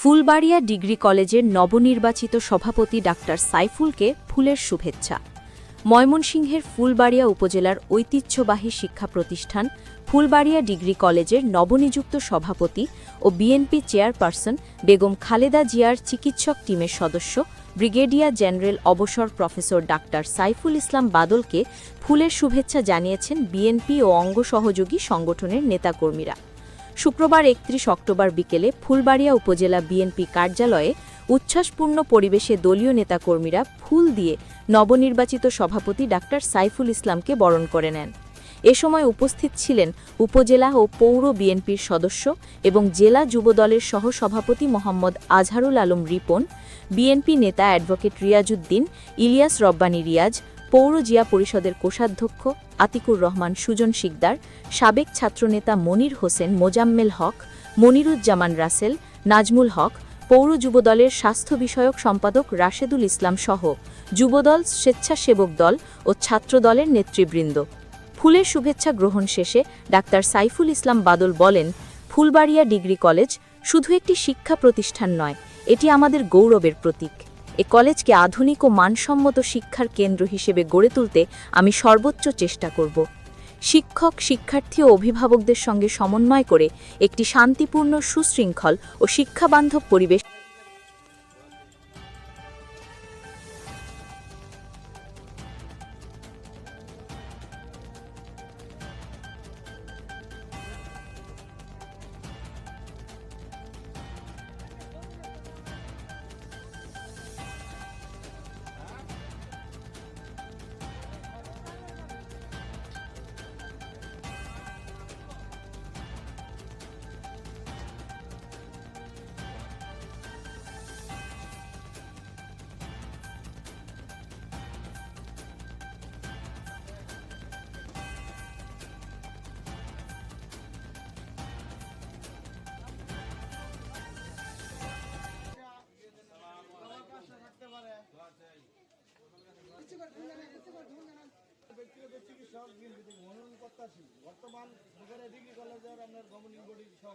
Phulbaria degree কলেজের নবনির্বাচিত সভাপতি ডাক্তার সাইফুলকে ফুলের শুভেচ্ছা। ময়মনসিংহের ফুলবাড়িয়া উপজেলার ঐতিহ্যবাহী শিক্ষা প্রতিষ্ঠান ফুলবাড়িয়া ডিগ্রি কলেজের নবনিযুক্ত সভাপতি ও বিএনপি চেয়ারপারসন বেগম খালেদা জিয়ার চিকিৎসক টিমের সদস্য ব্রিগেডিয়ার জেনারেল অবসর প্রফেসর ডাক্তার সাইফুল ইসলাম বাদলকে ফুলের শুভেচ্ছা জানিয়েছেন বিএনপি ও অঙ্গ সহযোগী সংগঠনের নেতাকর্মীরা। শুক্রবার ৩১ অক্টোবর বিকেলে ফুলবাড়িয়া উপজেলা বিএনপি কার্যালয়ে উচ্ছ্বাসপূর্ণ পরিবেশে দলীয় নেতাকর্মীরা ফুল দিয়ে নবনির্বাচিত সভাপতি ডাক্তার সাইফুল ইসলামকে বরণ করে নেন। এ সময় উপস্থিত ছিলেন উপজেলা ও পৌর বিএনপির সদস্য এবং জেলা যুবদলের সহসভাপতি মোহাম্মদ আজহারুল আলম রিপন, বিএনপি নেতা অ্যাডভোকেট রিয়াজউদ্দিন, ইলিয়াস রব্বানী রিয়াজ, পৌর জিয়া পরিষদের কোষাধ্যক্ষ আতিকুর রহমান সুজন শিকদার, সাবেক ছাত্রনেতা মনির হোসেন মোজাম্মেল হক, মনিরুজ্জামান রাসেল, নাজমুল হক, পৌর যুবদলের স্বাস্থ্য বিষয়ক সম্পাদক রাশেদুল ইসলাম সহ যুবদল, স্বেচ্ছাসেবক দল ও ছাত্রদলের নেতৃবৃন্দ। ফুলের শুভেচ্ছা গ্রহণ শেষে ডাক্তার সাইফুল ইসলাম বাদল বলেন, ফুলবাড়িয়া ডিগ্রি কলেজ শুধু একটি শিক্ষা প্রতিষ্ঠান নয়, এটি আমাদের গৌরবের প্রতীক। এ কলেজকে আধুনিক ও মানসম্মত শিক্ষার কেন্দ্র হিসেবে গড়ে তুলতে আমি সর্বোচ্চ চেষ্টা করব। শিক্ষক, শিক্ষার্থী ও অভিভাবকদের সঙ্গে সমন্বয় করে একটি শান্তিপূর্ণ, সুশৃঙ্খল ও শিক্ষাবান্ধব পরিবেশ বর্তমান ডিগ্রি কলেজের আপনার গভর্নিং বডি সহ